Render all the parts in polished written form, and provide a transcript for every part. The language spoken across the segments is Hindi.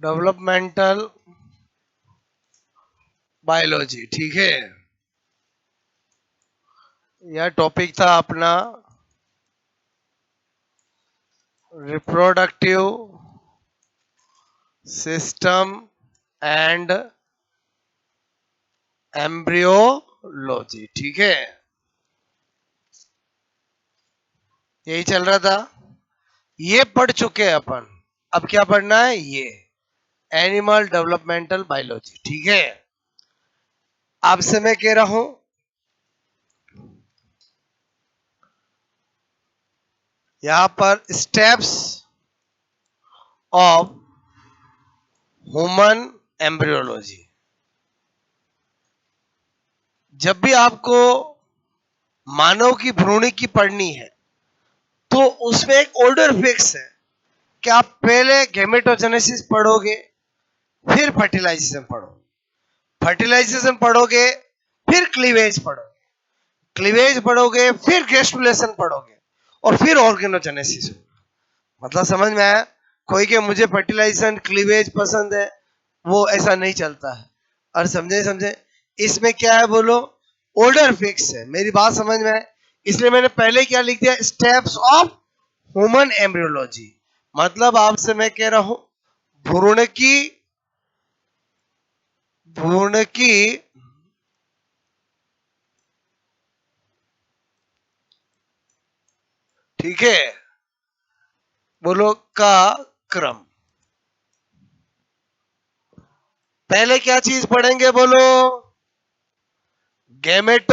डेवलपमेंटल बायोलॉजी, ठीक है। यह टॉपिक था अपना रिप्रोडक्टिव सिस्टम एंड एम्ब्रियोलॉजी, ठीक है। यही चल रहा था, ये पढ़ चुके हैं अपन। अब क्या पढ़ना है, ये एनिमल डेवलपमेंटल बायोलॉजी, ठीक है। आपसे मैं कह रहा हूं, यहां पर स्टेप्स ऑफ ह्यूमन एम्ब्रियोलॉजी। जब भी आपको मानव की भ्रूण की पढ़नी है तो उसमें एक ऑर्डर फिक्स है कि आप पहले गेमेटोजेनेसिस पढ़ोगे, फिर फर्टिलाइजेशन पढ़ोगे, फर्टिलाइजेशन पढ़ोगे, फिर क्लीवेज पढ़ोगे, क्लीवेज पढ़ोगे, फिर गेस्टुलेशन पढ़ोगे, और फिर ऑर्गेनोजेनेसिस होगा। मतलब समझ में आया? कोई के मुझे फर्टिलाइजेशन क्लीवेज पसंद है, वो ऐसा नहीं चलता है। और समझे समझे इसमें क्या है, बोलो, ऑर्डर फिक्स है। मेरी बात समझ में आए? इसलिए मैंने पहले क्या लिख दिया, स्टेप्स ऑफ ह्यूमन एम्ब्रियोलॉजी। मतलब आपसे मैं कह रहा हूं, भ्रूण की भ्रूण की ठीक है, बोलो, का क्रम। पहले क्या चीज पढ़ेंगे, बोलो, गैमेटोजेनेसिस,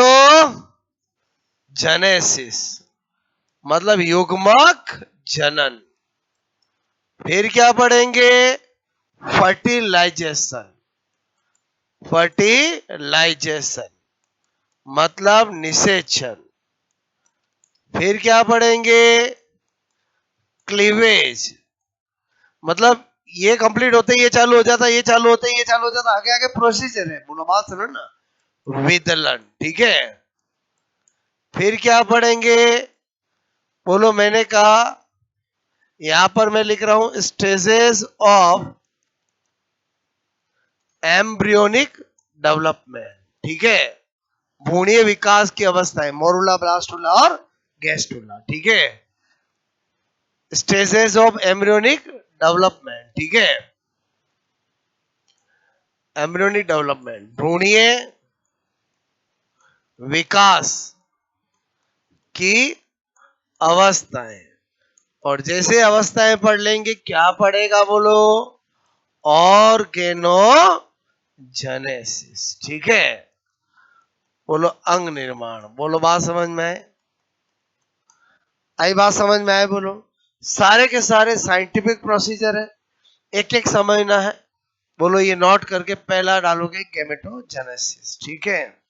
मतलब युग्मक जनन। फिर क्या पढ़ेंगे, फर्टिलाइजेशन, फर्टिलाइजेशन मतलब निषेचन। फिर क्या पढ़ेंगे, क्लीवेज, मतलब ये कंप्लीट होते ही ये चालू हो जाता, ये चालू होते ही ये चालू हो जाता, आगे आगे प्रोसीजर है, बोलो, बात सुनो ना, विदलन, ठीक है। फिर क्या पढ़ेंगे, बोलो, मैंने कहा यहां पर मैं लिख रहा हूं स्टेजेस ऑफ एम्ब्रियोनिक डेवलपमेंट, ठीक है। भ्रूणीय विकास की अवस्थाएं, मोरुला, ब्लास्टुला और गैस्टुला, ठीक है। स्टेजेस ऑफ एम्ब्रियोनिक डेवलपमेंट, ठीक है। एम्ब्रियोनिक डेवलपमेंट, भ्रूणीय विकास की अवस्थाएं। और जैसे अवस्थाएं पढ़ लेंगे, क्या पढ़ेगा, बोलो, ऑर्गेनोजेनेसिस, ठीक है। बोलो, अंग निर्माण। बोलो, बात समझ में आए? आई बात समझ में आए? बोलो, सारे के सारे साइंटिफिक प्रोसीजर है, एक एक समझना है। बोलो, ये नोट करके पहला डालोगे गैमेटोजेनेसिस, ठीक है।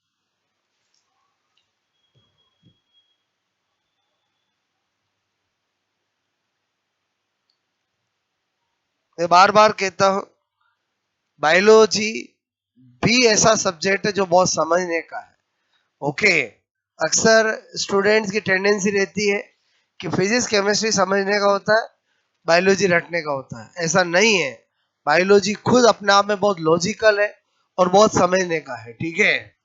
मैं बार बार कहता हूं, बायोलॉजी भी ऐसा सब्जेक्ट है जो बहुत समझने का है, ओके। अक्सर स्टूडेंट्स की टेंडेंसी रहती है कि फिजिक्स केमिस्ट्री समझने का होता है, बायोलॉजी रटने का होता है। ऐसा नहीं है, बायोलॉजी खुद अपने आप में बहुत लॉजिकल है और बहुत समझने का है, ठीक है।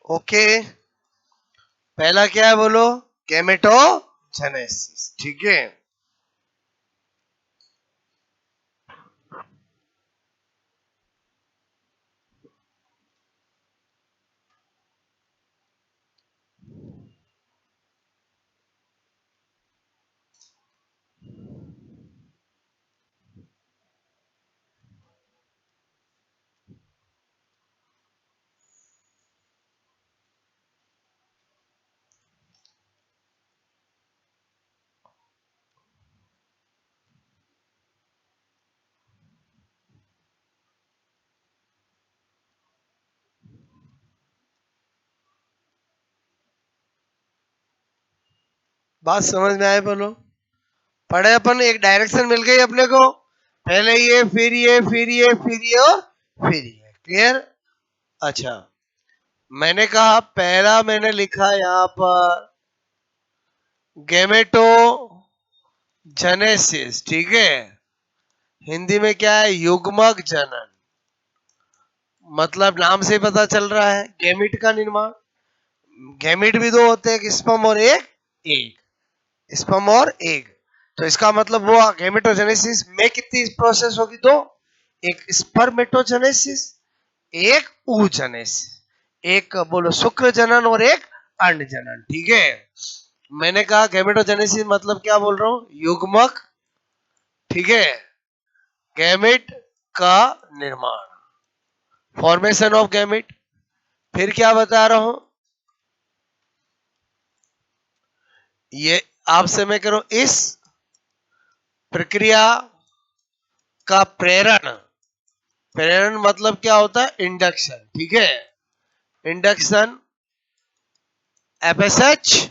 ओके, पहला क्या है, बोलो, गैमेटोजेनेसिस, ठीक है। बात समझ में आए बोलो? पढ़े अपन, एक डायरेक्शन मिल गई अपने को, पहले ये फिर ये फिर ये फिर ये और फिर ये। क्लियर? अच्छा, मैंने कहा पहला मैंने लिखा यहां पर गेमेटो जेनेसिस, ठीक है। हिंदी में क्या है? युग्मक जनन। मतलब नाम से पता चल रहा है गैमिट का निर्माण। गैमिट भी दो होते हैं, एक स्पर्म और एक एग। स्पर्म और एग, तो इसका मतलब वो गैमेटोजेनेसिस में कितनी प्रोसेस होगी? दो, एक स्पर्मेटोजेनेसिस, एक oogenesis। एक बोलो शुक्र जनन और एक अंड जनन, ठीक है। मैंने कहा गैमेटोजेनेसिस मतलब क्या बोल रहा हूं? युग्मक, ठीक है, गैमेट का निर्माण, फॉर्मेशन ऑफ गैमेट। फिर क्या बता रहा हूं? ये आपसे मैं करूं, इस प्रक्रिया का प्रेरण, प्रेरण मतलब क्या होता है? इंडक्शन, ठीक है। Induction, FSH,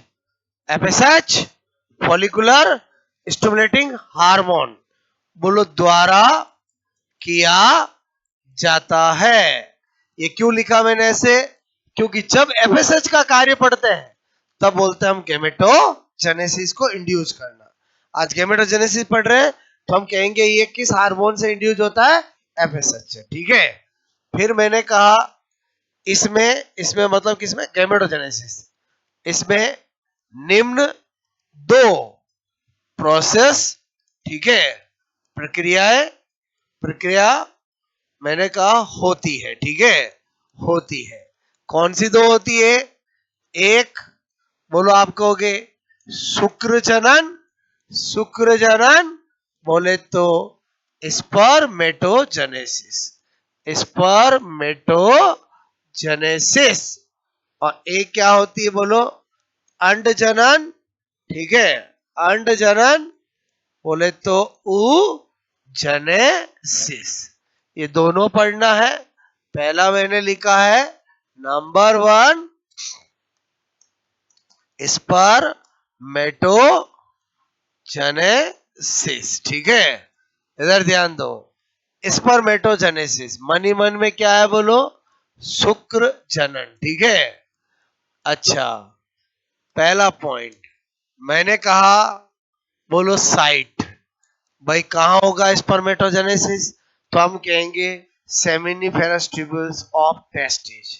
FSH follicular stimulating hormone बोलो द्वारा किया जाता है। ये क्यों लिखा मैंने ऐसे? क्योंकि जब एफएसएच का कार्य पढ़ते हैं तब बोलते हैं हम गैमेटोजेनेसिस को इंड्यूस करना। आज गैमेटोजेनेसिस पढ़ रहे हैं तो हम कहेंगे ये किस हार्मोन से इंड्यूस होता है? एफएसएच से, ठीक है। फिर मैंने कहा इसमें इसमें मतलब किसमें? गैमेटोजेनेसिस। इसमें निम्न दो प्रोसेस, ठीक है, प्रक्रियाएं, प्रक्रिया मैंने कहा होती है, ठीक है, होती है। कौन सी दो होती है? एक बोलो आप कहोगे शुक्र जनन, शुक्र जनन बोले तो स्पर्मेटोजेनेसिस, स्पर्मेटोजेनेसिस। और एक क्या होती है बोलो? अंड जनन, ठीक है, अंड जनन बोले तो oogenesis। ये दोनों पढ़ना है। पहला मैंने लिखा है नंबर 1 स्पर्मेटोजेनेसिस, ठीक है। इधर ध्यान दो, स्पर्मेटोजेनेसिस मनी मन में क्या है बोलो? शुक्र जनन, ठीक है। अच्छा, पहला पॉइंट मैंने कहा बोलो साइट, भाई कहां होगा स्पर्मेटोजेनेसिस? तो हम कहेंगे सेमिनिफेरस ट्यूब्यूल्स ऑफ टेस्टिस।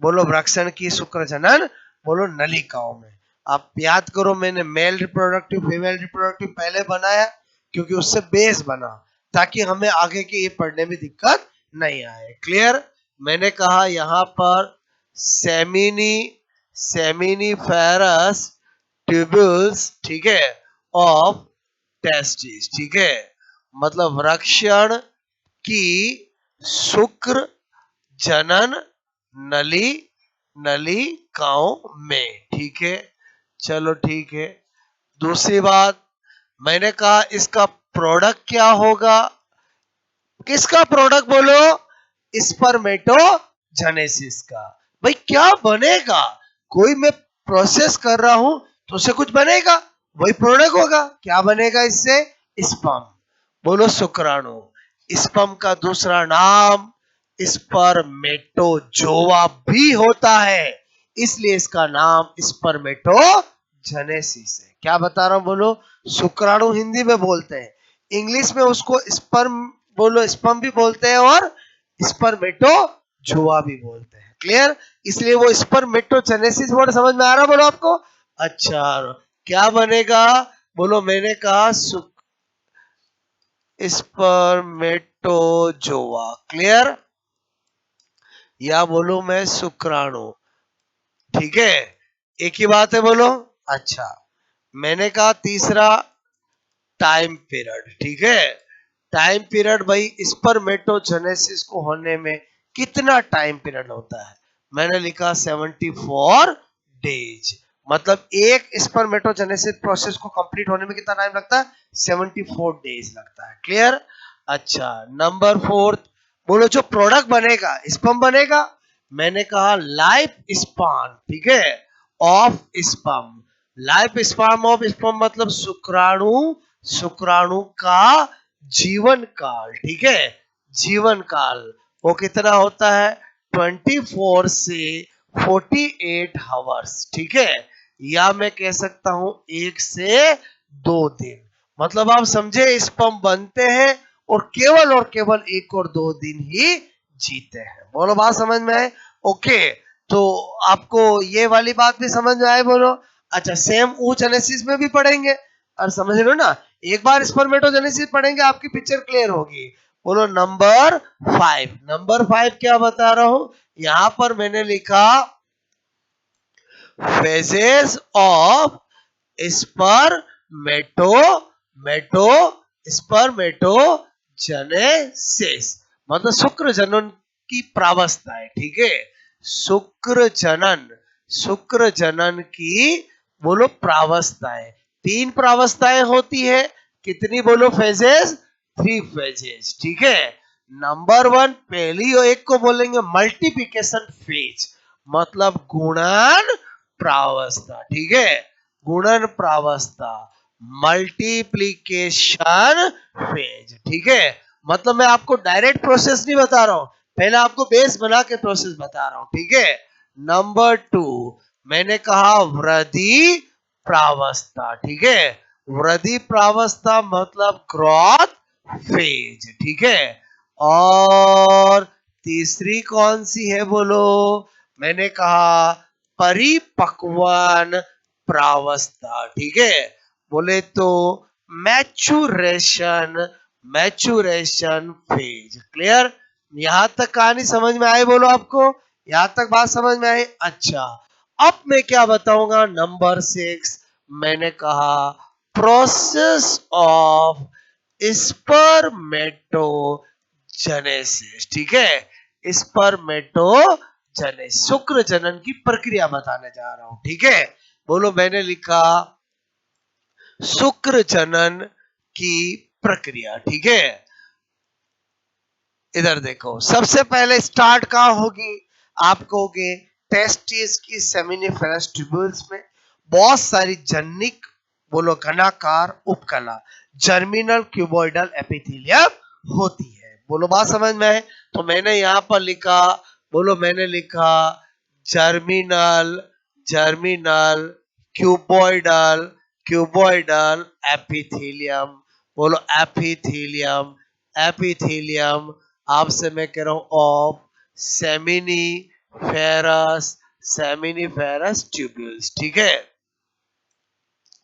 बोलो वृक्षण की शुक्र जनन बोलो नलिकाओं में। आप याद करो मैंने मेल रिप्रोडक्टिव फीमेल रिप्रोडक्टिव पहले बनाया क्योंकि उससे बेस बना, ताकि हमें आगे के ये पढ़ने में दिक्कत नहीं आए। क्लियर? मैंने कहा यहां पर सेमिनी सेमिनिफेरस ट्यूब्यूल्स, ठीक है, ऑफ टेस्टिस, ठीक है, मतलब वृक्षण की शुक्र जनन नली नलिकाओं में, ठीक है। चलो ठीक है। दूसरी बात मैंने कहा इसका प्रोडक्ट क्या होगा? किसका प्रोडक्ट बोलो? स्पर्मेटोजेनेसिस का। भाई क्या बनेगा? कोई मैं प्रोसेस कर रहा हूं तो उससे कुछ बनेगा, वही प्रोडक्ट होगा। क्या बनेगा इससे? स्पर्म। बोलो शुक्राणु। स्पर्म का दूसरा नाम स्पर्मेटोजोआ भी होता है, इसलिए इसका नाम स्पर्मेटोजेनेसिस है। क्या बता रहा हूं बोलो? शुक्राणु हिंदी में बोलते हैं, इंग्लिश में उसको स्पर्म बोलो, स्पर्म भी बोलते हैं और स्पर्मेटोजोआ भी बोलते हैं। क्लियर? इसलिए वो स्पर्मेटोजेनेसिस वर्ड समझ में आ रहा बोलो आपको? अच्छा, क्या बनेगा बोलो? मैंने कहा स्पर्मेटोजोआ। क्लियर? या बोलो मैं शुक्राणु, ठीक है, एक ही बात है बोलो। अच्छा, मैंने कहा तीसरा टाइम पीरियड, ठीक है। टाइम पीरियड भाई स्पर्मेटोजेनेसिस को होने में कितना टाइम पीरियड होता है? मैंने लिखा 74 डेज। मतलब एक स्पर्मेटोजेनेसिस प्रोसेस को कंप्लीट होने में कितना टाइम लगता है? 74 डेज लगता है। क्लियर? अच्छा, नंबर 4 बोलो जो प्रोडक्ट बनेगा, स्पर्म बनेगा। मैंने कहा लाइफ स्पान, ठीक है, of sperm life span of sperm मतलब शुक्राणु, शुक्राणु का जीवन काल, ठीक है, जीवन काल वो कितना होता है 24 से 48 आवर्स, ठीक है, या मैं कह सकता हूं 1 से 2 दिन, मतलब आप समझे स्पर्म बनते हैं और केवल 1 और 2 दिन ही जीते हैं। बोलो बात समझ में आए? ओके, तो आपको ये वाली बात भी समझ में आए? बोलो। अच्छा, सेम oogenesis में भी पढ़ेंगे और समझ लो ना, एक बार स्पर्मेटोजेनेसिस पढ़ेंगे आपकी पिक्चर क्लियर होगी। बोलो नंबर 5। नंबर 5 क्या बता रहा हूं, यहां पर मैंने लिखा फेजेस ऑफ स्पर्मेटो मेटो स्पर्मेटोजेनेसिस, मतलब शुक्र जनन की प्रावस्थाएं, ठीक है, शुक्र जनन, शुक्र जनन की बोलो प्रावस्थाएं। 3 प्रावस्थाएं होती है, कितनी बोलो फेजेस? 3 फेजेस, ठीक है। नंबर 1 पहली एक को बोलेंगे मल्टीप्लिकेशन फेज, मतलब गुणन प्रावस्था, ठीक है, गुणन प्रावस्था, मल्टीप्लीकेशन फेज, ठीक है। मतलब मैं आपको डायरेक्ट प्रोसेस नहीं बता रहा हूं, पहले आपको बेस बना के प्रोसेस बता रहा हूं, ठीक है। नंबर 2 मैंने कहा वृद्धि प्रावस्था, ठीक है, वृद्धि प्रावस्था मतलब ग्रोथ फेज, ठीक है। और तीसरी कौन सी है बोलो, मैंने कहा परिपक्वन प्रावस्था, ठीक है, बोले तो मैचुरेशन, मैचुरेशन फेज। क्लियर? यहां तक कहानी समझ में आई? बोलो आपको यहां तक बात समझ में आई? अच्छा, अब मैं क्या बताऊंगा, नंबर 6 मैंने कहा प्रोसेस ऑफ स्पर्मेटोजेनेसिस, ठीक है, स्पर्मेटोजेनेसिस, शुक्र जनन की प्रक्रिया बताने जा रहा हूं, ठीक है। बोलो, मैंने लिखा शुक्र जनन की प्रक्रिया, ठीक है। इधर देखो, सबसे पहले स्टार्ट कहां होगी, आप कहोगे टेस्टिस की सेमिनिफेरस ट्यूब्यूल्स में बहुत सारी जनिक बोलो घनाकार उपकला जर्मिनल क्यूबॉइडल एपिथेलियम होती है। बोलो बात समझ में है? तो मैंने यहां पर लिखा, बोलो मैंने लिखा germinal, germinal cuboidal, cuboidal epithelium, बोलो एपिथेलियम, एपिथेलियम आपसे मैं कह रहा हूं ऑफ सेमिनिफेरस, सेमिनिफेरस ट्यूब्यूल्स, ठीक है।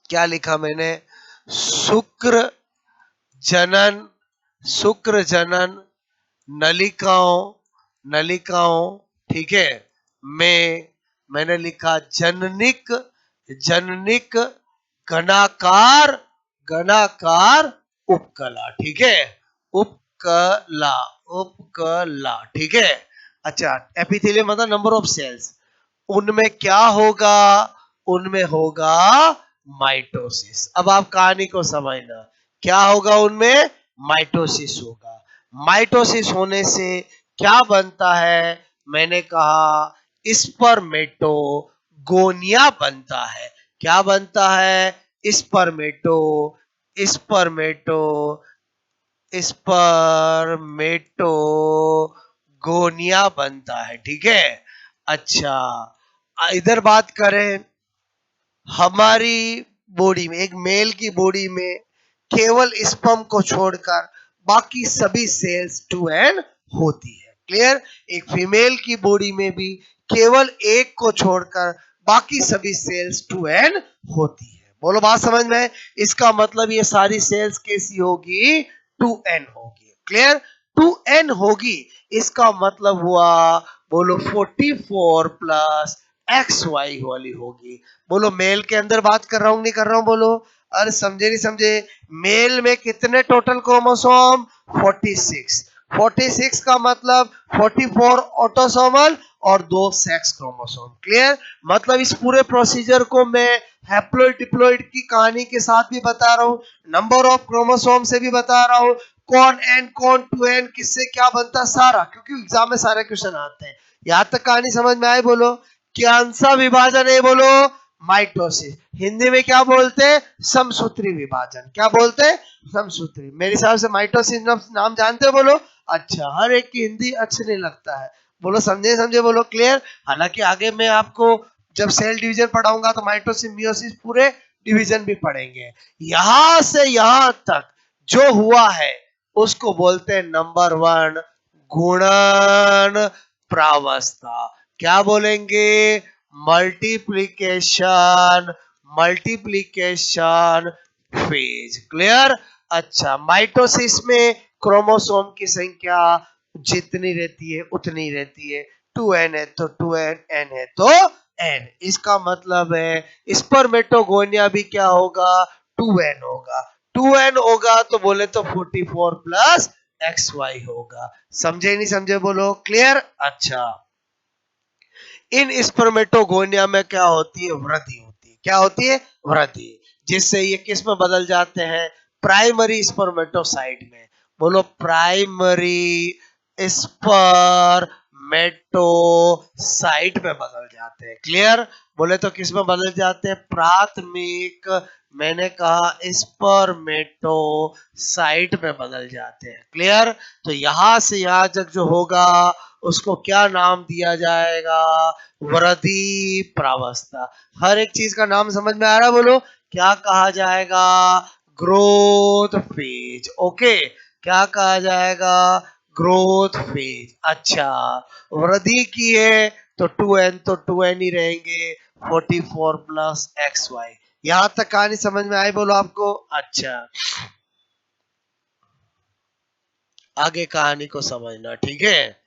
क्या लिखा मैंने, शुक्र जनन, शुक्र जनन नलिकाओं, नलिकाओं, ठीक है, में मैंने लिखा जननिक, जननिक घनाकार, घनाकार उपकला, ठीक है, उपकला, उपकला, ठीक है। अच्छा, एपिथेलियम मतलब नंबर ऑफ सेल्स, उनमें क्या होगा, उनमें होगा माइटोसिस। अब आप कहानी को समझना, क्या होगा उनमें, माइटोसिस होगा। माइटोसिस होने से क्या बनता है, मैंने कहा स्पर्मेटो गोनिया बनता है। क्या बनता है, स्पर्मेटो, स्पर्मेटो, स्पर्मेटोगोनिया बनता है, ठीक है। अच्छा, इधर बात करें, हमारी बॉडी में, एक मेल की बॉडी में केवल स्पर्म को छोड़कर बाकी सभी सेल्स 2n होती है। क्लियर? एक फीमेल की बॉडी में भी केवल एक को छोड़कर बाकी सभी सेल्स 2n होती है। बोलो बात समझ में? इसका मतलब ये सारी सेल्स कैसी होगी, 2n होगी। क्लियर? 2n होगी, इसका मतलब हुआ बोलो 44 प्लस XY वाली होगी। बोलो मेल के अंदर बात कर रहा हूं नहीं कर रहा हूं, बोलो। अरे समझे नहीं समझे? मेल में कितने टोटल क्रोमोसोम, 46। 46 का मतलब 44 ऑटोसोमल और 2 सेक्स क्रोमोसोम। क्लियर? मतलब इस पूरे प्रोसीजर को मैं हैप्लोइड डिप्लोइड की कहानी के साथ भी बता रहा हूं, नंबर ऑफ क्रोमोसोम से भी बता रहा हूं, कौन एन कौन 2n किससे क्या बनता, सारा, क्योंकि एग्जाम में सारे क्वेश्चन आते हैं। यहां तक कहानी समझ में आए? बोलो। कौन सा विभाजन है, बोलो, माइटोसिस। हिंदी में क्या बोलते हैं? समसूत्री विभाजन। क्या बोलते हैं? समसूत्री। मेरे हिसाब से माइटोसिस नाम जानते हो? बोलो। अच्छा, हर एक की हिंदी अच्छी नहीं लगता है। बोलो समझे समझे, बोलो क्लियर। हालांकि आगे मैं आपको जब सेल डिवीजन पढ़ाऊंगा तो माइटोसिस मियोसिस पूरे डिवीजन भी पढ़ेंगे। यहां से यहां तक जो हुआ है उसको बोलते हैं नंबर 1 गुणन प्रावस्था। क्या बोलेंगे? Multiplication, multiplication phase. क्लियर। अच्छा, माइटोसिस में क्रोमोसोम की संख्या जितनी रहती है उतनी रहती है। 2n है तो 2n, n है तो n। इसका मतलब है स्पर्मेटोगोनिया भी क्या होगा? 2n होगा। 2n होगा तो बोले तो 44 प्लस XY होगा। समझे नहीं समझे, बोलो क्लियर। अच्छा, इन स्पर्मेटोगोनिया में क्या होती है? वृद्धि होती है। क्या होती है? वृद्धि। जिससे ये किस में बदल जाते हैं? प्राइमरी स्पर्मेटोसाइट में। बोलो प्राइमरी स्पर्मेटोसाइट में बदल जाते हैं। क्लियर। बोले तो किस में बदल जाते हैं? प्राथमिक, मैंने कहा स्पर्मेटोसाइट में बदल जाते हैं। क्लियर। तो यहां से यहां तक जो होगा उसको क्या नाम दिया जाएगा? वृद्धि प्रावस्था। हर एक चीज का नाम समझ में आ रहा है? बोलो क्या कहा जाएगा? Growth phase. ओके, क्या कहा जाएगा? Growth phase. अच्छा, वृद्धि की है तो 2n तो 2n ही रहेंगे। 44 प्लस XY। यहां तक कहानी समझ में आई? बोलो आपको। अच्छा, आगे कहानी को समझना। ठीक है,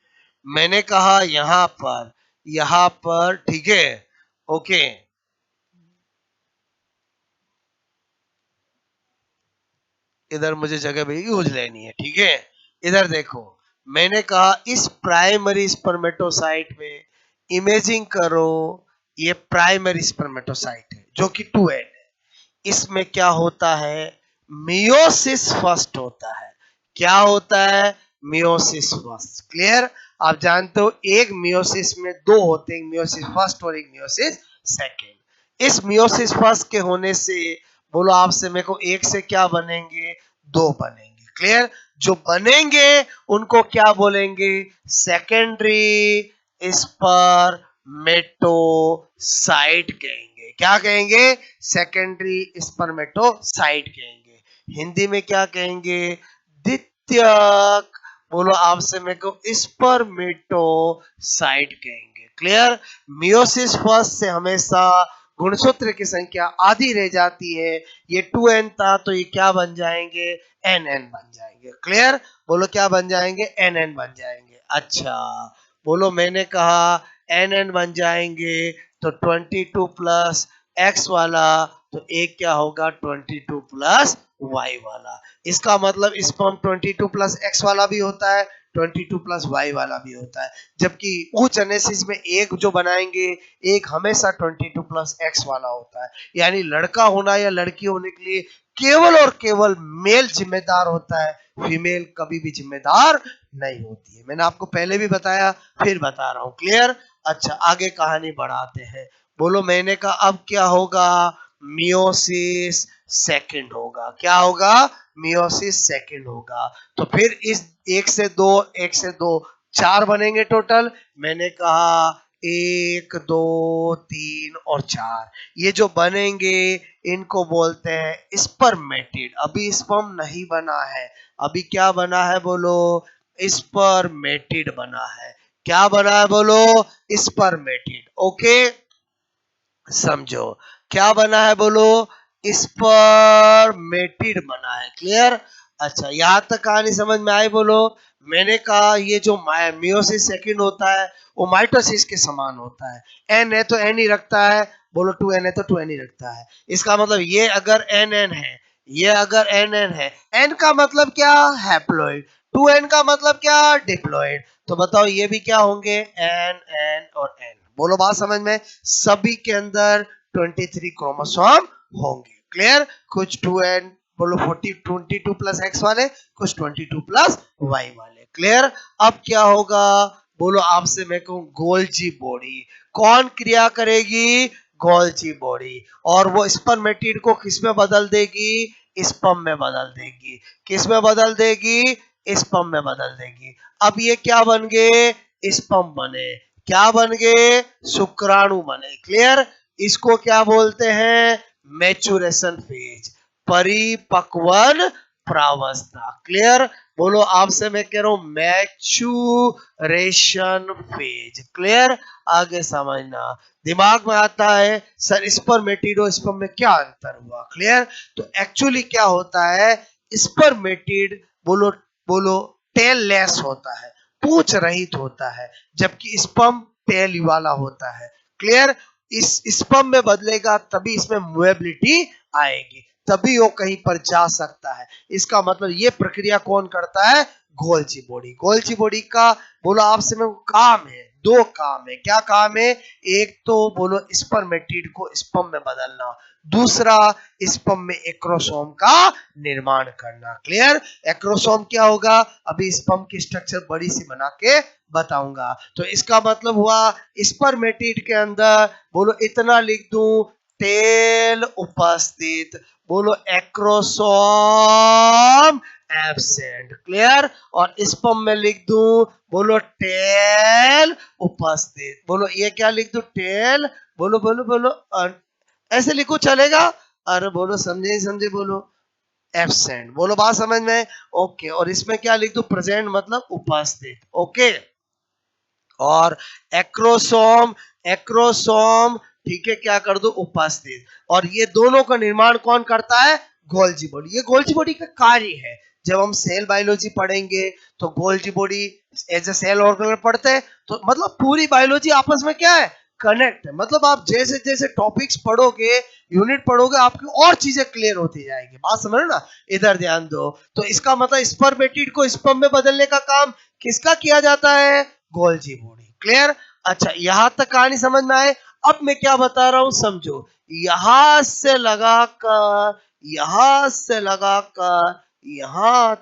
मैंने कहा यहां पर ठीक है। ओके, इधर मुझे जगह भी यूज लेनी है। ठीक है, इधर देखो, मैंने कहा इस प्राइमरी स्पर्मेटोसाइट में इमेजिंग करो, ये प्राइमरी स्पर्मेटोसाइट है जो कि 2n है। इसमें क्या होता है? मियोसिस फर्स्ट होता है। क्या होता है? Meiosis first. क्लियर। आप जानते हो एक मियोसिस में दो होते हैं, मियोसिस फर्स्ट और एक मियोसिस सेकेंड। इस मियोसिस फर्स्ट के होने से बोलो आपसे मेरे को एक से क्या बनेंगे? दो बनेंगे। क्लियर। जो बनेंगे उनको क्या बोलेंगे? सेकेंडरी स्पर्मेटोसाइट कहेंगे। क्या कहेंगे? सेकेंडरी स्पर्मेटोसाइट कहेंगे। हिंदी में क्या कहेंगे? द्वितीयक। बोलो आपसे मेरे को स्पर्मेटोसाइट कहेंगे। क्लियर। मियोसिस फर्स्ट से हमेशा गुणसूत्र की संख्या आधी रह जाती है। ये 2n था तो ये क्या बन जाएंगे? nn बन जाएंगे। क्लियर। बोलो क्या बन जाएंगे? nn बन जाएंगे। अच्छा, बोलो मैंने कहा nn बन जाएंगे तो 22 प्लस x वाला तो एक क्या होगा? 22 प्लस y वाला। इसका मतलब स्पर्म 22 प्लस x वाला भी होता है, 22 प्लस y वाला भी होता है। जबकि उच्च एनेसिस में एक जो बनाएंगे, एक हमेशा 22 प्लस x वाला होता है। यानी लड़का होना या लड़की होने के लिए केवल और केवल मेल जिम्मेदार होता है, फीमेल कभी भी जिम्मेदार नहीं होती है। मैंने आपको पहले भी बताया, फिर बता रहा हूं। क्लियर। अच्छा, आगे कहानी बढ़ाते हैं। बोलो मैंने कहा अब क्या होगा? मियोसिस सेकंड होगा। क्या होगा? मियोसिस सेकंड होगा। तो फिर इस एक से दो चार बनेंगे टोटल। मैंने कहा एक दो तीन और चार, ये जो बनेंगे इनको बोलते हैं स्पर्मेटिड। अभी स्पर्म नहीं बना है, अभी क्या बना है? बोलो स्पर्मेटिड बना है। क्या बना है? बोलो स्पर्मेटिड। ओके, समझो क्या बना है? बोलो स्पर्मेटिड बना है। क्लियर। अच्छा, यहां तक कहानी समझ में आई? बोलो। मैंने कहा ये जो मियोसिस सेकंड होता है वो माइटोसिस के समान होता है। एन है तो एन ही रखता है। बोलो 2n है तो 2n ही रखता है। इसका मतलब ये अगर nn है, ये अगर nn है, n का मतलब क्या? हैप्लॉइड। 2n का मतलब क्या? डिप्लॉइड। तो बताओ ये भी क्या होंगे? n n और n। बोलो बात समझ में। सभी के अंदर 23 क्रोमोसोम होंगे। क्लियर। कुछ 2n, बोलो 22 प्लस x वाले, कुछ 22 प्लस y वाले। क्लियर। अब क्या होगा? बोलो आपसे मैं कहूं गोल्जी बॉडी। कौन क्रिया करेगी? गोल्जी बॉडी, और वो स्पर्मेटिड को किस में बदल देगी? स्पर्म में बदल देगी। किस में बदल देगी? स्पर्म में बदल देगी। अब ये क्या बन गए? स्पर्म बने। क्या बन गए? शुक्राणु बने। क्लियर? इसको क्या बोलते हैं? मैच्योरेशन फेज, परिपक्वन प्रावस्था। क्लियर? बोलो, आपसे मैं कह रहा हूं मैच्योरेशन फेज। क्लियर? आगे समझना। दिमाग में आता है सर स्पर्मेटिड और स्पर्म में क्या अंतर हुआ? क्लियर? तो एक्चुअली क्या होता है, स्पर्मेटिड बोलो बोलो टेल लेस होता है, पूंछ रहित होता है, जबकि स्पर्म टेल वाला होता है। क्लियर? इस स्पर्म में बदलेगा तभी इसमें मूवेबिलिटी आएगी, तभी वो कहीं पर जा सकता है। इसका मतलब ये प्रक्रिया कौन करता है? Golgi body. गोल्जी बॉडी का बोलो आपसे में काम है, दो काम है। क्या काम है? एक तो बोलो स्पर्मेटिड को स्पर्म में बदलना, दूसरा स्पर्म में एक्रोसोम का निर्माण करना। क्लियर? एक्रोसोम क्या होगा? अभी स्पर्म की स्ट्रक्चर बड़ी सी बना के बताऊंगा। तो इसका मतलब हुआ स्पर्मेटिड के अंदर बोलो इतना लिख दूं, टेल उपस्थित, बोलो एक्रोसोम एब्सेंट। क्लियर? और स्पर्म में लिख दूं, बोलो टेल उपस्थित। बोलो ये क्या लिख दूं? टेल, बोलो बोलो बोलो, ऐसे लिखो चलेगा? अरे बोलो, समझे समझे? बोलो एब्सेंट। बोलो बात समझ में? ओके। और इसमें क्या लिख दूं? प्रेजेंट मतलब उपस्थित। ओके। और एक्रोसोम, एक्रोसोम ठीक है, क्या कर दो? उपस्थित। और ये दोनों का निर्माण कौन करता है? Golgi body. ये गोल्जी बॉडी का कार्य है। जब हम सेल बायोलॉजी पढ़ेंगे तो Golgi body as a cell organelle पढ़ते हैं, तो मतलब पूरी बायोलॉजी आपस में क्या है? कनेक्ट है। मतलब आप जैसे जैसे टॉपिक्स पढ़ोगे, यूनिट पढ़ोगे, आपकी और चीजें क्लियर होती जाएगी। बात समझ ना? इधर ध्यान दो। तो इसका मतलब स्पर्मेटिड को स्पर्म में बदलने का काम किसका किया जाता है? Golgi body. क्लियर? अच्छा, यहां तक कहानी समझ में आए? अब मैं क्या बता रहा हूं समझो। यहां से लगाकर, यहां से लगाकर यहां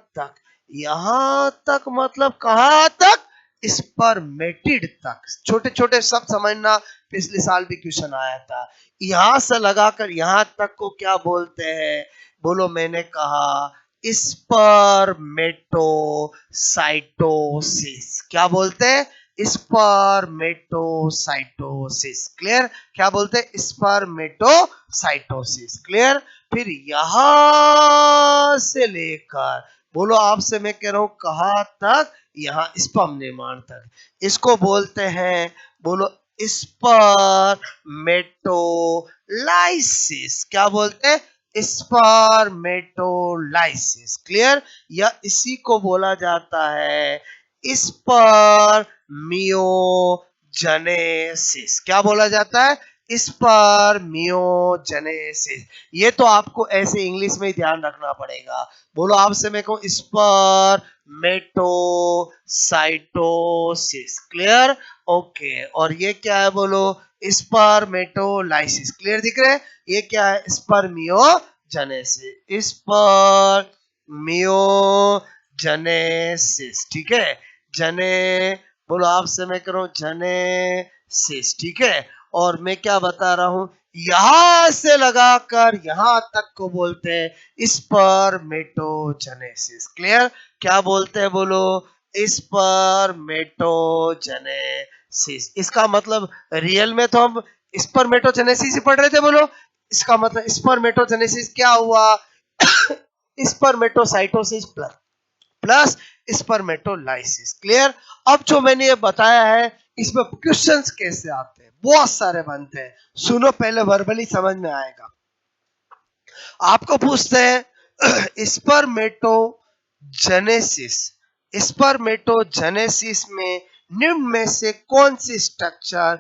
तक मतलब कहां तक? स्पर्मेटिड तक। छोटे छोटे सब समझना, पिछले साल भी क्वेश्चन आया था। यहां से लगाकर यहां तक को क्या बोलते हैं? बोलो, मैंने कहा स्पर्मेटोसाइटोसिस। क्या बोलते हैं? स्पर्मेटोसाइटोसिस। क्लियर? क्या बोलते हैं? स्पर्मेटोसाइटोसिस। क्लियर? फिर यहां से लेकर, बोलो आपसे मैं कह रहा हूं कहां तक? यहां स्पर्म निर्माण तक। इसको बोलते हैं, बोलो स्पर्मेटोलाइसिस। क्या बोलते हैं? स्पर्मेटोलाइसिस। क्लियर? या इसी को बोला जाता है स्पर्मियोजेनेसिस। क्या बोला जाता है? स्पर्मियोजेनेसिस। ये तो आपको ऐसे इंग्लिश में ही ध्यान रखना पड़ेगा। बोलो आपसे मैं कहूं स्पर्मेटोसाइटोसिस। क्लियर? ओके। और ये क्या है? बोलो स्पर्मेटोलाइसिस। क्लियर दिख रहे हैं? ये क्या है? स्पर्मियोजेनेसिस। स्पर्मियोजेनेसिस। ठीक है? जने, बोलो आपसे मैं करूं जेनेसिस। ठीक है? और मैं क्या बता रहा हूं, यहां से लगाकर यहां तक को बोलते हैं स्पर्मेटोजेनेसिस। क्लियर? क्या बोलते हैं? बोलो स्पर्मेटोजेनेसिस। इसका मतलब रियल में तो हम स्पर्मेटोजेनेसिस ही पढ़ रहे थे। बोलो इसका मतलब स्पर्मेटोजेनेसिस क्या हुआ? स्पर्मेटोसाइटोसिस प्लस प्लस स्पर्मेटोलाइसिस। क्लियर? अब जो मैंने ये बताया है, इसमें क्वेश्चंस कैसे आते हैं? बहुत सारे बनते हैं। सुनो, पहले वर्बली समझ में आएगा। आपको पूछते हैं स्पर्मेटोजेनेसिस, स्पर्मेटोजेनेसिस में निम्न में से कौन सी स्ट्रक्चर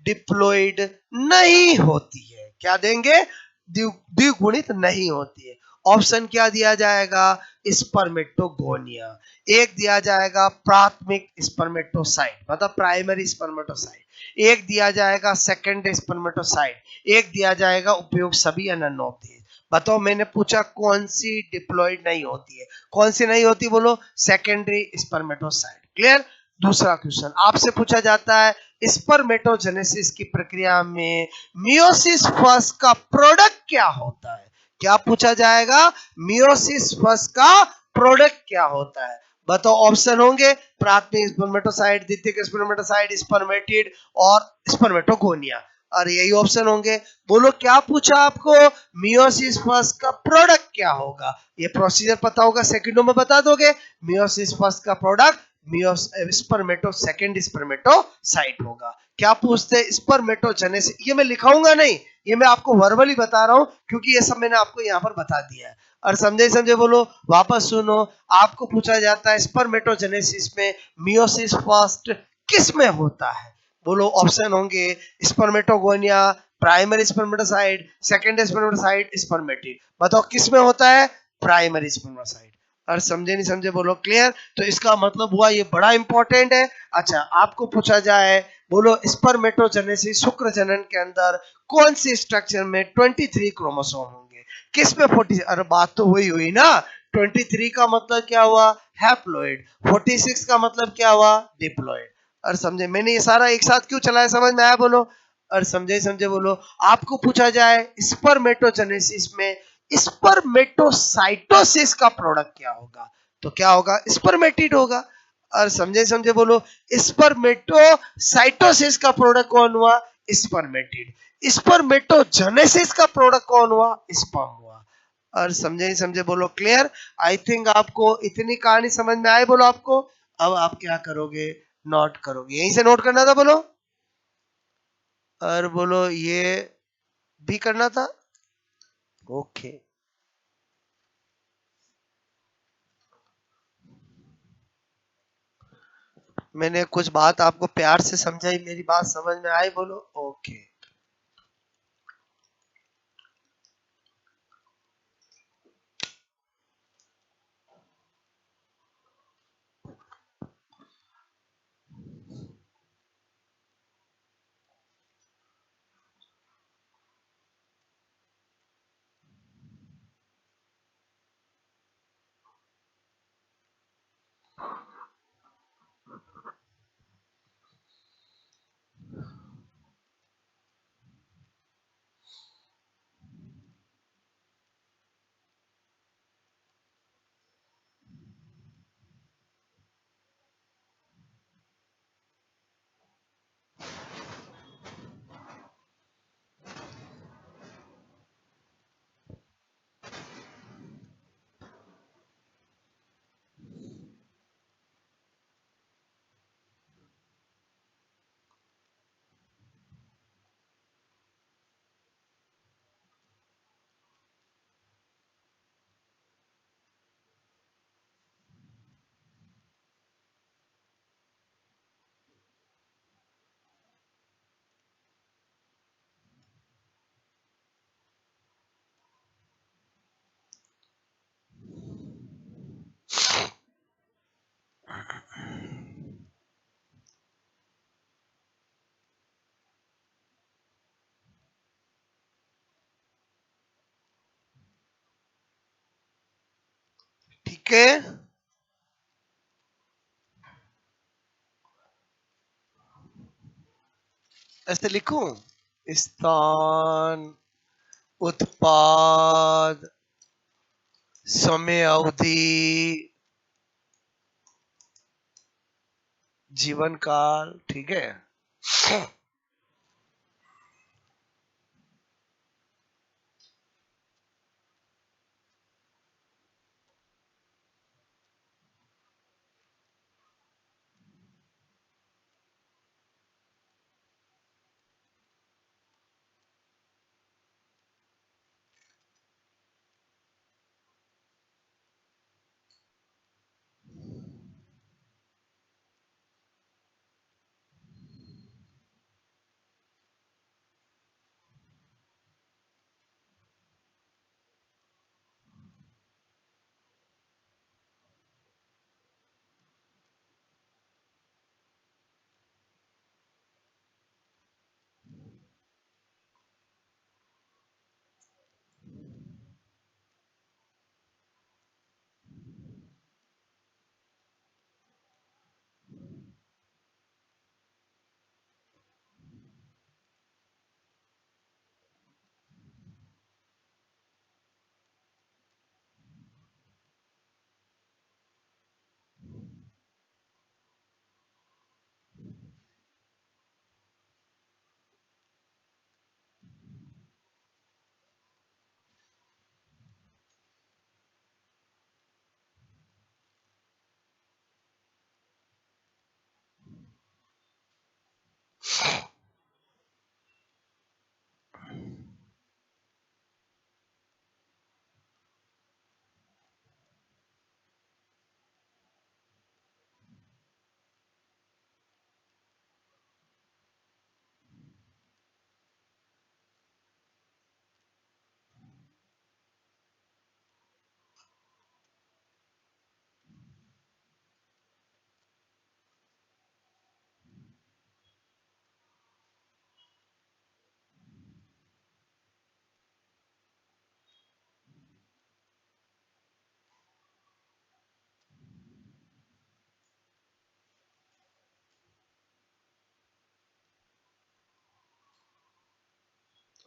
डिप्लॉयड नहीं होती है? क्या देंगे? द्विगुणित नहीं होती है। ऑप्शन क्या दिया जाएगा? स्पर्मेटोगोनिया। एक दिया जाएगा प्राथमिक स्पर्मेटोसाइट, मतलब प्राइमरी स्पर्मेटोसाइट। एक दिया जाएगा सेकेंडरी स्पर्मेटोसाइट। एक दिया जाएगा उपयोग सभी या नन होती है। बताओ, मैंने पूछा कौन सी डिप्लॉयड नहीं होती है? कौन सी नहीं होती? बोलो सेकेंडरी स्पर्मेटोसाइट। क्लियर? दूसरा क्वेश्चन आपसे पूछा जाता है स्पर्मेटोजेनेसिस की प्रक्रिया में मियोसिस फर्स्ट का प्रोडक्ट क्या होता है? क्या पूछा जाएगा? मियोसिस फर्स्ट का प्रोडक्ट क्या होता है? बताओ, ऑप्शन होंगे प्राथमिक स्पर्मेटोसाइट, द्वितीयक स्पर्मेटोसाइट, स्पर्मेटिड और स्पर्मेटोगोनिया। और यही ऑप्शन होंगे। बोलो क्या पूछा आपको? मियोसिस फर्स्ट का प्रोडक्ट क्या होगा? ये प्रोसीजर पता होगा, सेकंडों में बता दोगे। मियोसिस फर्स्ट का प्रोडक्ट स्पर्मेटो सेकंड स्पर्मेटोसाइट होगा। क्या पूछते? स्पर्मेटोजेनेसिस। ये मैं लिखाऊंगा नहीं, ये मैं आपको वर्बली बता रहा हूं, क्योंकि ये सब मैंने आपको यहाँ पर बता दिया है। और समझे समझे बोलो, वापस सुनो। आपको पूछा जाता है स्पर्मेटोजेनेसिस में मियोसिस फर्स्ट किस में होता है? बोलो, ऑप्शन होंगे spermatogonia, primary spermatocyte, secondary spermatocyte, spermatid. बताओ किस में होता है? Primary spermatocyte. और समझे नहीं समझे बोलो क्लियर। तो इसका मतलब हुआ ये बड़ा इंपॉर्टेंट है। अच्छा, आपको पूछा जाए, बोलो स्पर्मेटोजेनेसिस शुक्र जनन के अंदर कौन सी स्ट्रक्चर में 23 क्रोमोसोम होंगे? किस में 40? अरे बात तो वही हुई ना। 23 का मतलब क्या हुआ? हैप्लॉइड। 46 का मतलब क्या हुआ? डिप्लॉइड। और समझे मैंने ये सारा एक साथ क्यों चलाया? समझ में आया बोलो? और समझे समझे बोलो। आपको पूछा जाए स्पर्मेटोजेनेसिस में स्पर्मेटोसाइटोसिस का प्रोडक्ट क्या होगा? तो क्या होगा? स्पर्मेटिड होगा। और समझे समझे बोलो, स्पर्मेटोसाइटोसिस का प्रोडक्ट कौन हुआ? स्पर्मेटिड। स्पर्मेटोजेनेसिस का प्रोडक्ट कौन हुआ? स्पर्म हुआ। और समझे समझे बोलो क्लियर। आई थिंक आपको इतनी कहानी समझ में आए बोलो आपको। अब आप क्या करोगे? नोट करोगे। यहीं से नोट करना था बोलो। और बोलो ये भी करना था। ओके। मैंने कुछ बात आपको प्यार से समझाई, मेरी बात समझ में आई बोलो। ओके। ठीक है, ऐसे लिखूं। स्थान, उत्पाद, समय अवधि, जीवन काल। ठीक है।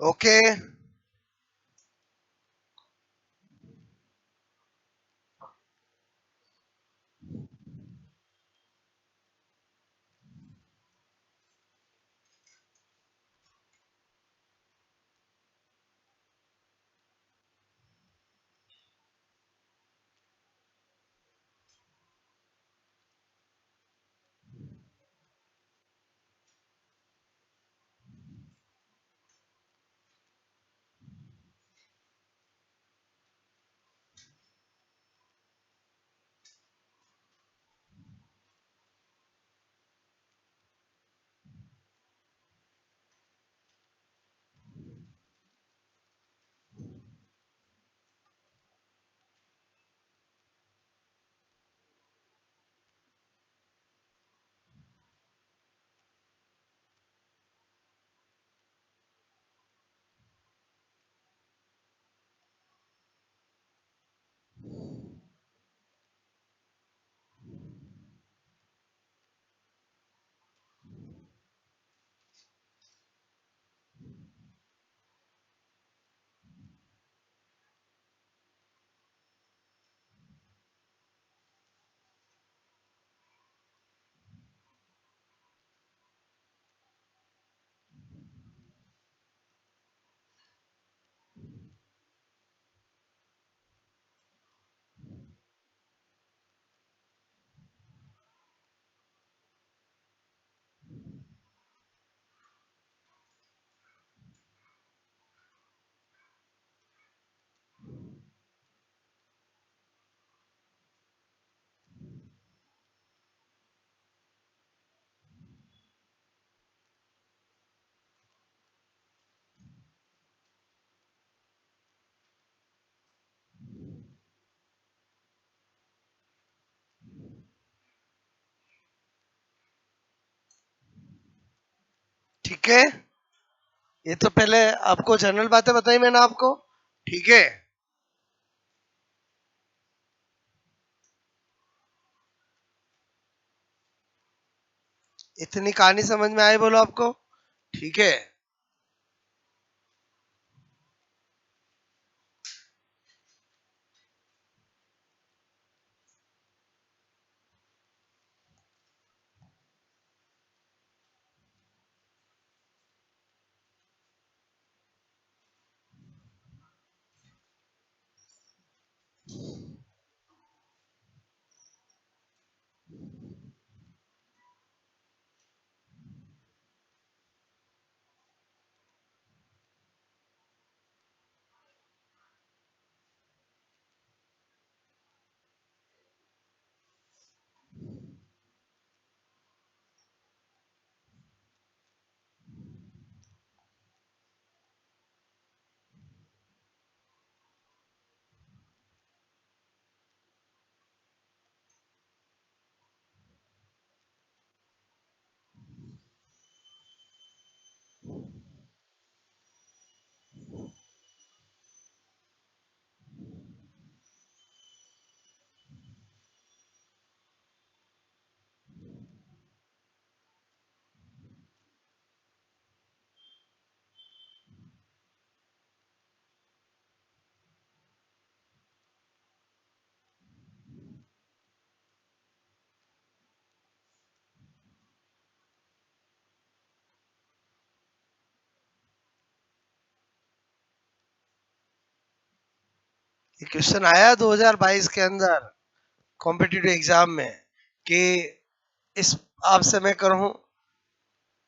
ओके, ठीक है। ये तो पहले आपको जनरल बातें बताई मैंने आपको, ठीक है। इतनी कहानी समझ में आई बोलो आपको, ठीक है। ये क्वेश्चन आया 2022 के अंदर कॉम्पिटिटिव एग्जाम में कि इस आपसे मैं कहूं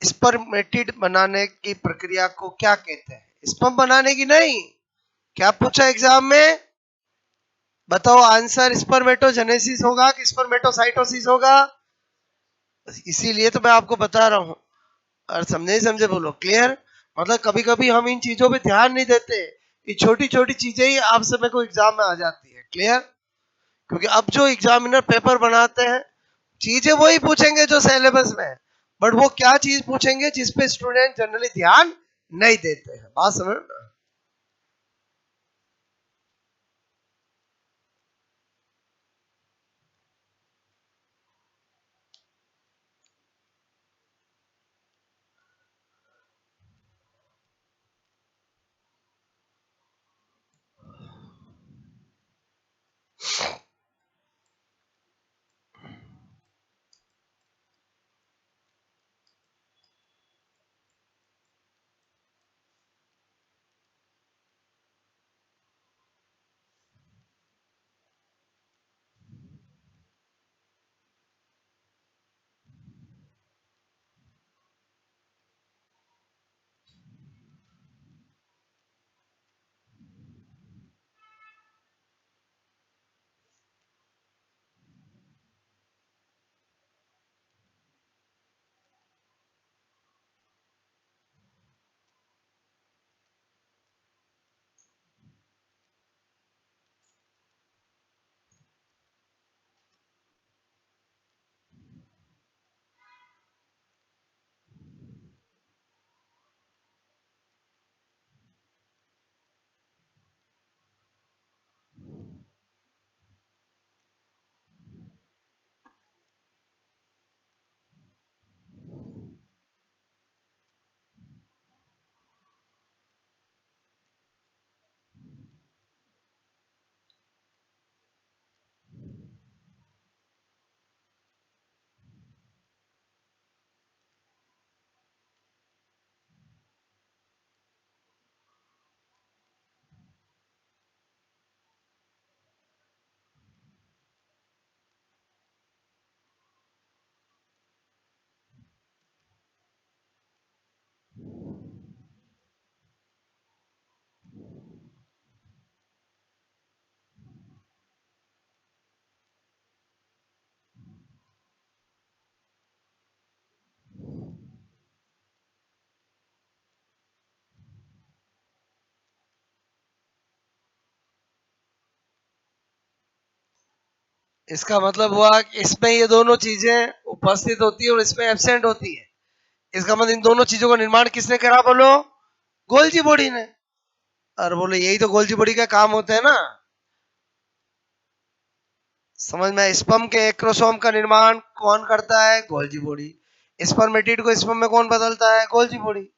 स्पर्मेटिड बनाने की प्रक्रिया को क्या कहते हैं। स्पर्म बनाने की नहीं, क्या पूछा एग्जाम में, बताओ आंसर। स्पर्मेटोजेनेसिस होगा कि स्पर्मेटोसाइटोसिस होगा? इसीलिए तो मैं आपको बता रहा हूं, और समझे समझे बोलो, क्लियर। मतलब कभी कभी हम इन चीजों पे ध्यान नहीं देते, ये छोटी छोटी चीजें ही आप समय को एग्जाम में आ जाती है, क्लियर। क्योंकि अब जो एग्जामिनर पेपर बनाते हैं चीजें वही पूछेंगे जो सिलेबस में है, बट वो क्या चीज पूछेंगे जिसपे स्टूडेंट जनरली ध्यान नहीं देते हैं। बात समझ ना? इसका मतलब हुआ कि इसमें ये दोनों चीजें उपस्थित होती है और इसमें एब्सेंट होती है। इसका मतलब इन दोनों चीजों का निर्माण किसने करा बोलो? गोल्जी बॉडी ने। और बोलो यही तो गोल्जी बॉडी का काम होता है ना। समझ में? स्पर्म के एक्रोसोम का निर्माण कौन करता है? Golgi body. स्पर्मेटिड को स्पर्म में कौन बदलता है? Golgi body.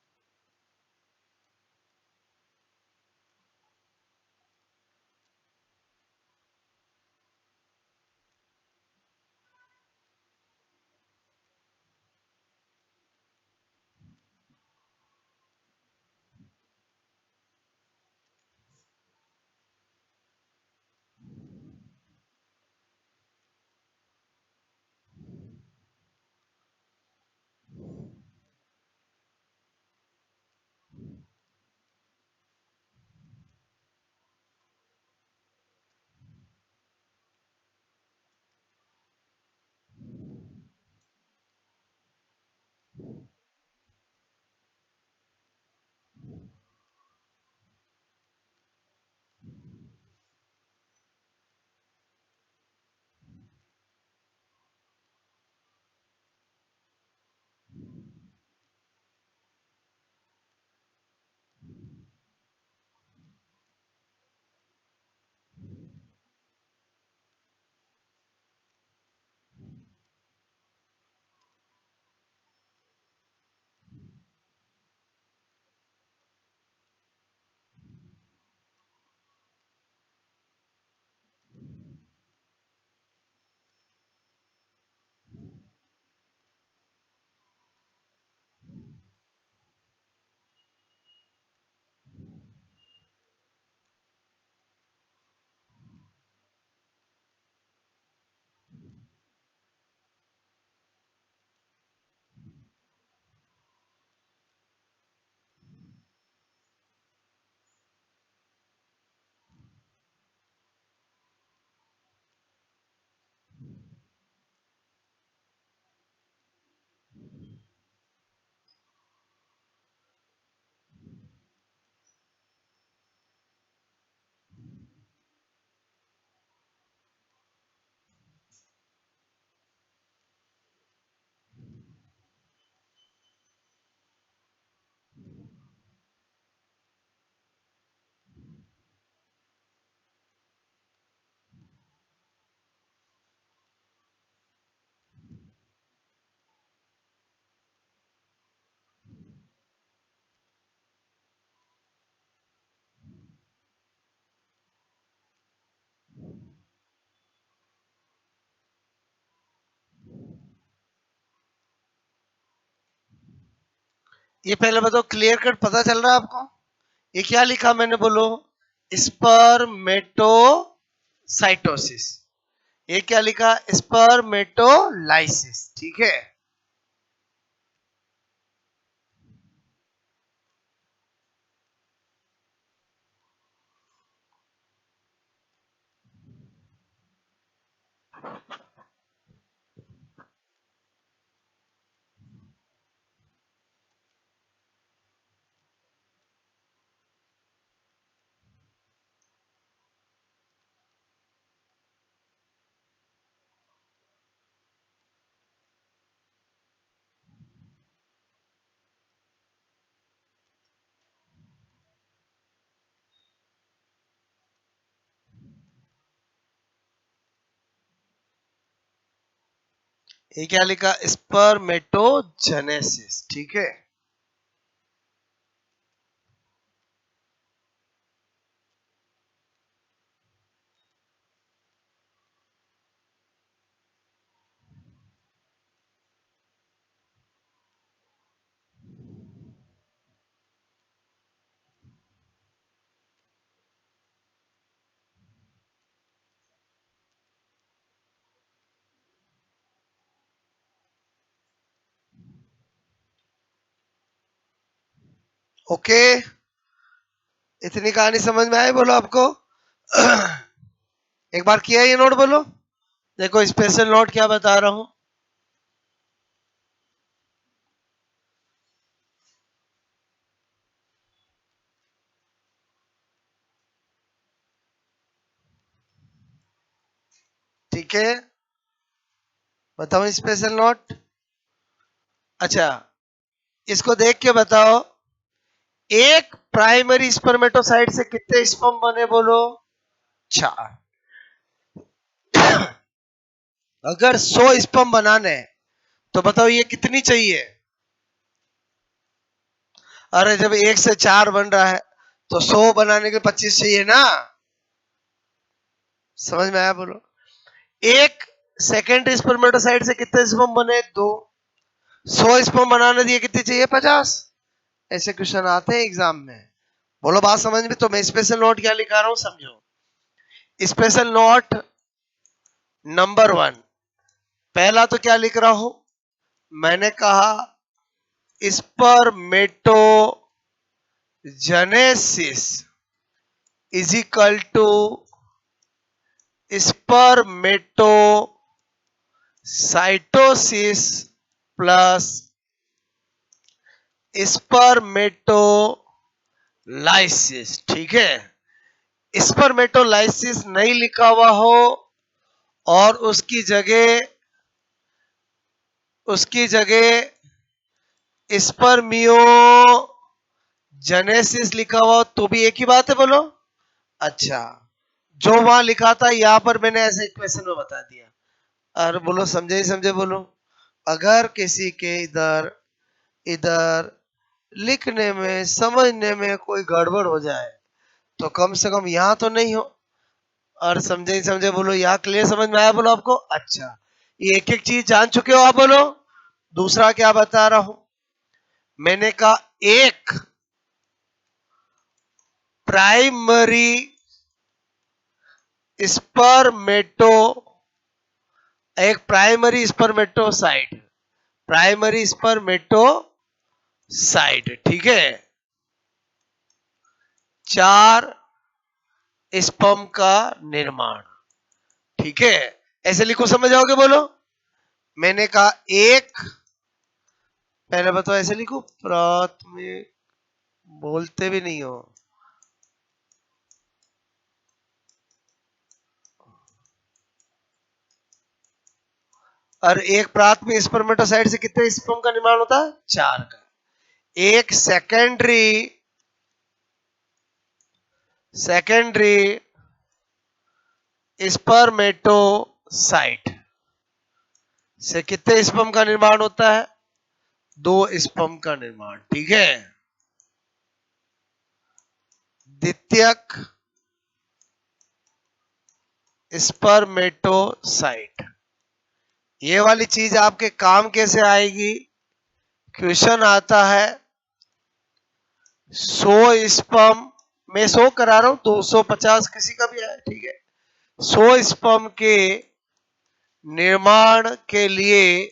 ये पहले बताओ, क्लियर कट पता चल रहा है आपको? ये क्या लिखा मैंने बोलो? स्पर्मेटोसाइटोसिस। ये क्या लिखा? स्पर्मेटोलाइसिस। ठीक है। ये क्या लिखा? स्पर्मेटोजेनेसिस। ठीक है। ओके, इतनी कहानी समझ में आई बोलो आपको? एक बार किया ये नोट बोलो। देखो स्पेशल नोट क्या बता रहा हूं। ठीक है, बताओ स्पेशल नोट। अच्छा, इसको देख के बताओ, एक प्राइमरी स्पर्मेटोसाइट से कितने स्पर्म बने बोलो? 4। अगर 100 स्पर्म बनाने हैं तो बताओ ये कितनी चाहिए? अरे जब 1 से 4 बन रहा है तो 100 बनाने के 25 चाहिए ना। समझ में आया बोलो? एक सेकेंडरी स्पर्मेटोसाइट से कितने स्पर्म बने? 2। 100 स्पर्म बनाने दिए, कितनी चाहिए? 50। ऐसे क्वेश्चन आते हैं एग्जाम में। बोलो बात समझ में? तो मैं स्पेशल नोट क्या लिखा रहा हूं समझो। स्पेशल नोट नंबर 1, पहला तो क्या लिख रहा हूं, मैंने कहा spermatogenesis is equal to spermatocytosis plus spermatolysis. ठीक है, स्पर्मेटोलाइसिस नहीं लिखा हुआ हो और उसकी जगह स्पर्मियोजेनेसिस लिखा हुआ हो तो भी एक ही बात है बोलो। अच्छा, जो वहां लिखा था यहां पर मैंने ऐसे इक्वेशन में बता दिया। और बोलो समझे ही समझे बोलो। अगर किसी के इधर इधर लिखने में समझने में कोई गड़बड़ हो जाए तो कम से कम यहाँ तो नहीं हो। और समझे ही समझे बोलो, यहाँ क्लियर समझ में आया बोलो आपको? अच्छा, ये एक एक चीज जान चुके हो आप बोलो। दूसरा क्या बता रहा हूं, मैंने कहा प्राइमरी स्पर्मेटो एक प्राइमरी स्पर्मेटोसाइट, प्राइमरी स्पर्मेटोसाइट, ठीक है, 4 स्पर्म का निर्माण। ठीक है, ऐसे लिखो, समझ जाओगे बोलो। मैंने कहा पहले बताओ ऐसे लिखो, प्राथमिक, बोलते भी नहीं हो। और एक प्राथमिक स्पर्मेटोसाइट से कितने स्पर्म का निर्माण होता है? 4 का। एक सेकेंडरी स्पर्मेटोसाइट से कितने स्पर्म का निर्माण होता है? 2 स्पर्म का निर्माण। ठीक है, द्वितीयक स्पर्मेटोसाइट, ये वाली चीज आपके काम कैसे आएगी? क्वेश्चन आता है 100 स्पर्म, मैं 100 करा रहा हूं, 250 किसी का भी है, ठीक है। 100 स्पर्म के निर्माण के लिए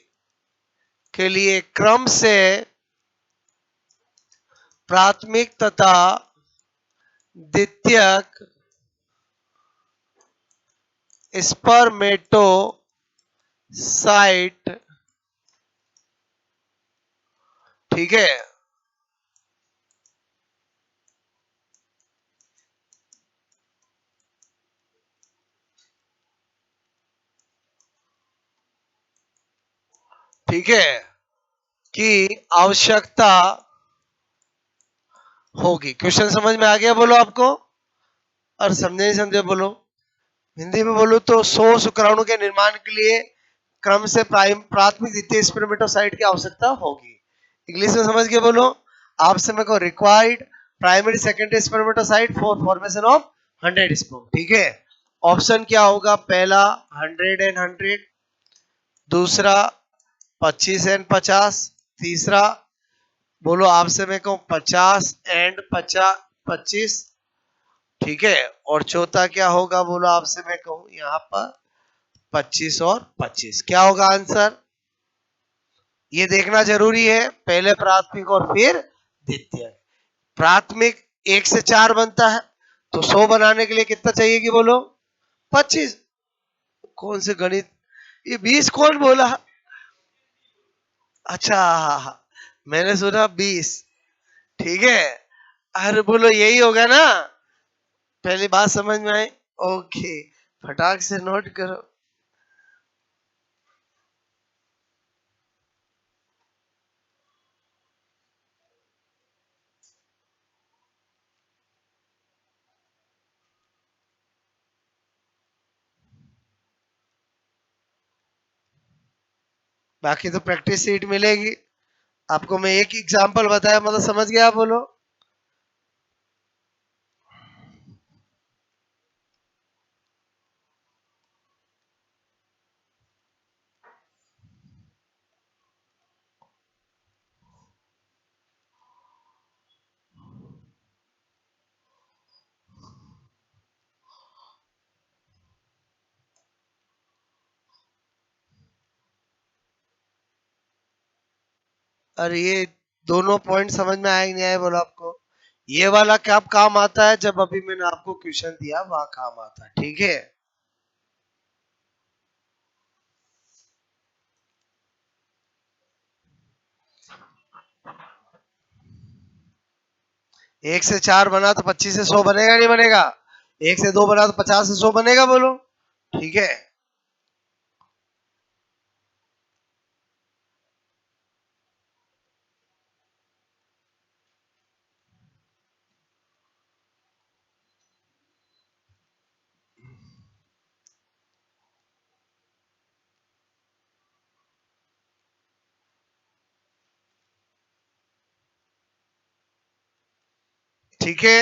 क्रम से प्राथमिक तथा द्वितीयक स्पर्मेटोसाइट, ठीक है, ठीक है, की आवश्यकता होगी। क्वेश्चन समझ में आ गया बोलो आपको? और समझे नहीं समझे बोलो? हिंदी में बोलो तो 100 शुक्राणु के निर्माण के लिए क्रम से प्राथमिक द्वितीय स्पर्मेटोसाइट की आवश्यकता होगी। इंग्लिश में समझ के बोलो, आपसे मेरे को required primary secondary spermatocyte for formation of 100 sperm. ठीक है, ऑप्शन क्या होगा? पहला 100 एंड 100, दूसरा 25 एंड 50, तीसरा बोलो आपसे मैं कहूं 50 एंड 25, ठीक है, और चौथा क्या होगा बोलो आपसे मैं कहूं यहाँ पर 25 और 25। क्या होगा आंसर? ये देखना जरूरी है, पहले प्राथमिक और फिर द्वितीय। प्राथमिक 1 से 4 बनता है तो 100 बनाने के लिए कितना चाहिए कि बोलो? 25। कौन से गणित, ये 20 कौन बोला? अच्छा, हाँ हाँ, मैंने सुना 20। ठीक है, अरे बोलो यही होगा ना? पहली बात समझ में आई? ओके, फटाक से नोट करो। बाकी तो प्रैक्टिस सीट मिलेगी आपको। मैं एक एग्जांपल बताया, मतलब समझ गया आप बोलो। और ये दोनों पॉइंट समझ में आया कि नहीं आया बोलो आपको? ये वाला क्या काम आता है, जब अभी मैंने आपको क्वेश्चन दिया वहां काम आता है, ठीक है। एक से चार बना तो 25 से 100 बनेगा नहीं बनेगा? एक से दो बना तो 50 से 100 बनेगा, बोलो। ठीक है। ठीक है,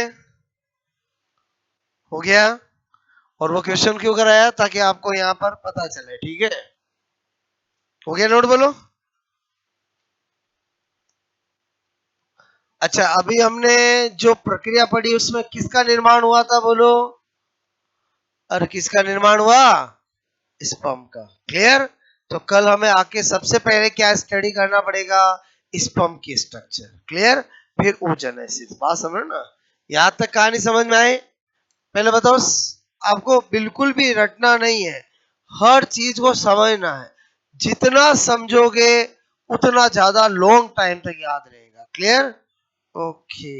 हो गया। और वो क्वेश्चन क्यों कराया? ताकि आपको यहाँ पर पता चले, ठीक है। हो गया नोट, बोलो। अच्छा, अभी हमने जो प्रक्रिया पढ़ी उसमें किसका निर्माण हुआ था, बोलो। और किसका निर्माण हुआ? स्पर्म का। क्लियर? तो कल हमें आके सबसे पहले क्या स्टडी करना पड़ेगा? स्पर्म की स्ट्रक्चर। क्लियर? फिर oogenesis। बात समझ ना? यहां तक कहानी समझ में आई? पहले बताओ, आपको बिल्कुल भी रटना नहीं है, हर चीज को समझना है। जितना समझोगे उतना ज्यादा लॉन्ग टाइम तक याद रहेगा। क्लियर? ओके।